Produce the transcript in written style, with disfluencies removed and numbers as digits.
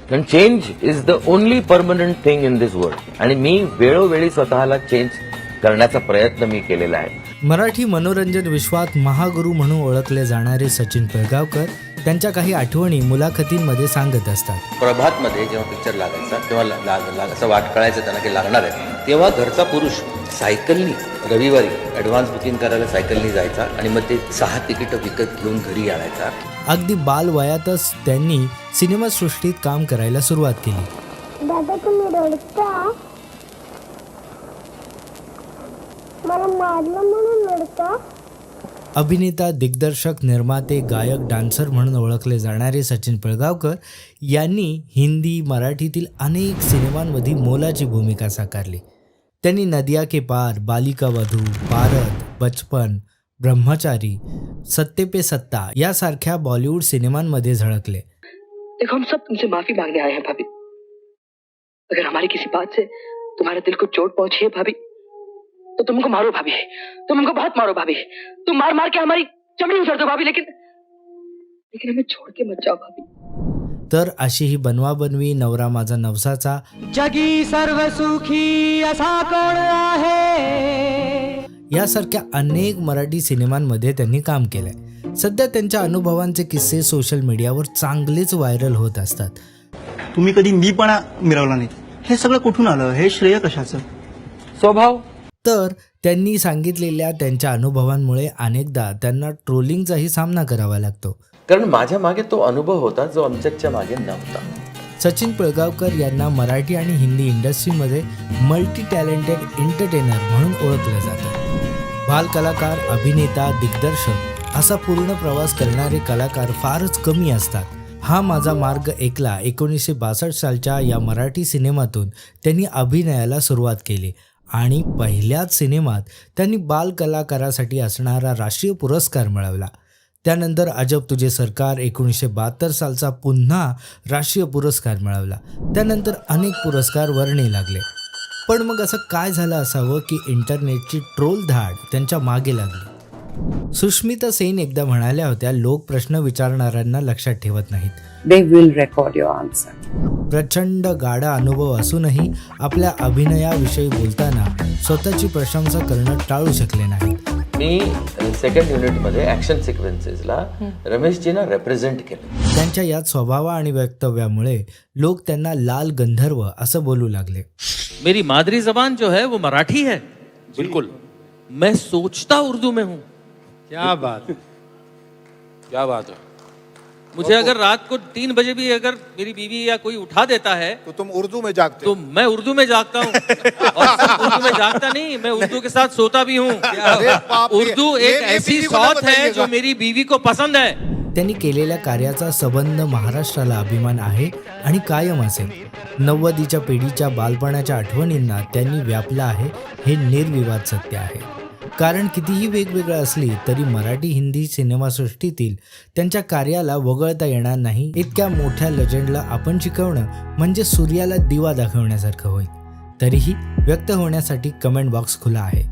कारण change is the only permanent thing in this world. आणि मी वेळोवेळी स्वतःला चेंज करण्याचा प्रयत्न मी केलेला आहे. मराठी मनोरंजन विश्वात महागुरू म्हणून ओळखले जाणारे सचिन पिळगावकर त्यांच्या काही आठवणी मुलाखतींमध्ये सांगत असतात. प्रभातमध्ये जेव्हा पिक्चर लागायचा तेव्हा असं वाट कळायचं त्यांना की लागणार आहे, तेव्हा घरचा पुरुष सायकलनी रविवारी ॲडव्हान्स बुकिंग करायला सायकलनी जायचा आणि मग ते 6 तिकीटं विकत घेऊन घरी आणायचा. अगदी बालवयातच त्यांनी सिनेमासृष्टीत काम करायला सुरुवात केली. दादा तुम्ही रडता? मला मारलं म्हणून रडता? अभिनेता, दिग्दर्शक, निर्माते, गायक, डान्सर म्हणून ओळखले जाणारे सचिन पिळगावकर यांनी हिंदी, मराठीतील अनेक सिनेमांमध्ये मोलाची भूमिका साकारली. त्यांनी नदिया के पार, बालिका वधू, पारद, बचपन, ब्रह्मचारी, सत्ते पे सत्ता यासारख्या बॉलिवूड सिनेमांमध्ये झळकले. देखो हम सब तुमसे माफी मांगने आए हैं भाभी. अगर हमारी किसी बात से तुम्हारे दिल को चोट पहुंची है भाभी, तो तुम हमको मारो भाभी, तुम हमको बहुत मारो भाभी, तुम मार मार के हमारी चमड़ी उतार दो भाभी, लेकिन हमें छोड़ के मत जाओ भाभी. तर अशी ही बनवाबनवी, नवरा माझा नवसाचा, जगी सर्व सुखी असा कोण आहे, यासारख्या अनेक मराठी सिनेमांमध्ये त्यांनी काम केलंय. सध्या त्यांच्या अनुभवांचे किस्से सोशल मीडियावर चांगलेच व्हायरल होत असतात. तुम्ही कधी मीपणा मिरवला नाही, हे सगळं कुठून आलं? हे श्रेय कशाचं? स्वभाव. तर त्यांनी सांगितलेल्या त्यांच्या अनुभवांमुळे अनेकदा त्यांना ट्रोलिंगचाही सामना करावा लागतो. कारण माझ्या मागे तो अनुभव होता जो आमच्याच्या मागे नव्हता. सचिन पिळगावकर यांना मराठी आणि हिंदी इंडस्ट्रीमध्ये मल्टी टॅलेंटेड एंटरटेनर म्हणून ओळखलं जातं. बालकलाकार, अभिनेता, दिग्दर्शक असा पूर्ण प्रवास करणारे कलाकार फारच कमी असतात. हा माझा मार्ग एकला 1962 सालच्या या मराठी सिनेमातून त्यांनी अभिनयाला सुरुवात केली आणि पहिल्याच सिनेमात त्यांनी बालकलाकारासाठी असणारा राष्ट्रीय पुरस्कार मिळवला. त्यानंतर अजब तुझे सरकार 1972 सालचा पुन्हा राष्ट्रीय पुरस्कार मिळवला. त्यानंतर अनेक पुरस्कार वर्णी लागले. पण मग असं काय झालं असावं की इंटरनेटची ट्रोल धाड त्यांच्या मागे लागली. सुष्मिता सेन एकदा म्हणाल्या होत्या, लोक प्रश्न विचारणाऱ्यांना लक्षात ठेवत नाहीत. They will record your answer. प्रचंड गाढा अनुभव असूनही आपल्या अभिनयाविषयी बोलताना स्वतःची प्रशंसा करणं टाळू शकले नाहीत. मी सेकंड युनिटमध्ये ॲक्शन सिक्वेन्सेसला रमेशजींना रेप्रेझेंट केलं. त्यांच्या याच स्वभावा आणि वक्तव्यामुळे लोक त्यांना लाल गंधर्व असं बोलू लागले. मेरी मादरी जबान जो है वो मराठी है. बिल्कुल. मैं सोचता उर्दू में हूँ. क्या बात है. मुझे अगर रात को 3 बजे भी अगर मेरी बीवी या कोई उठा देता है तो तुम उर्दू में जागते तो मैं उर्दू में जागता हूँ. और सिर्फ उर्दू में जागता नहीं, मैं उर्दू के साथ सोता भी हूँ. उर्दू एक ऐसी सौत है जो मेरी बीवी को पसंद है. त्यांनी केलेल्या कार्याचा संबंध महाराष्ट्राला अभिमान आहे आणि कायम असेल. 90च्या पिढीच्या बालपणाच्या आठवणींना त्यांनी व्यापलं आहे, हे निर्विवाद सत्य आहे. कारण कितीही वेगवेगळं असली तरी मराठी हिंदी सिनेमासृष्टीतील त्यांच्या कार्याला वगळता येणार नाही. इतक्या मोठ्या लेजंडला आपण शिकवणं म्हणजे सूर्याला दिवा दाखवण्यासारखं होईल. तरीही व्यक्त होण्यासाठी कमेंट बॉक्स खुला आहे.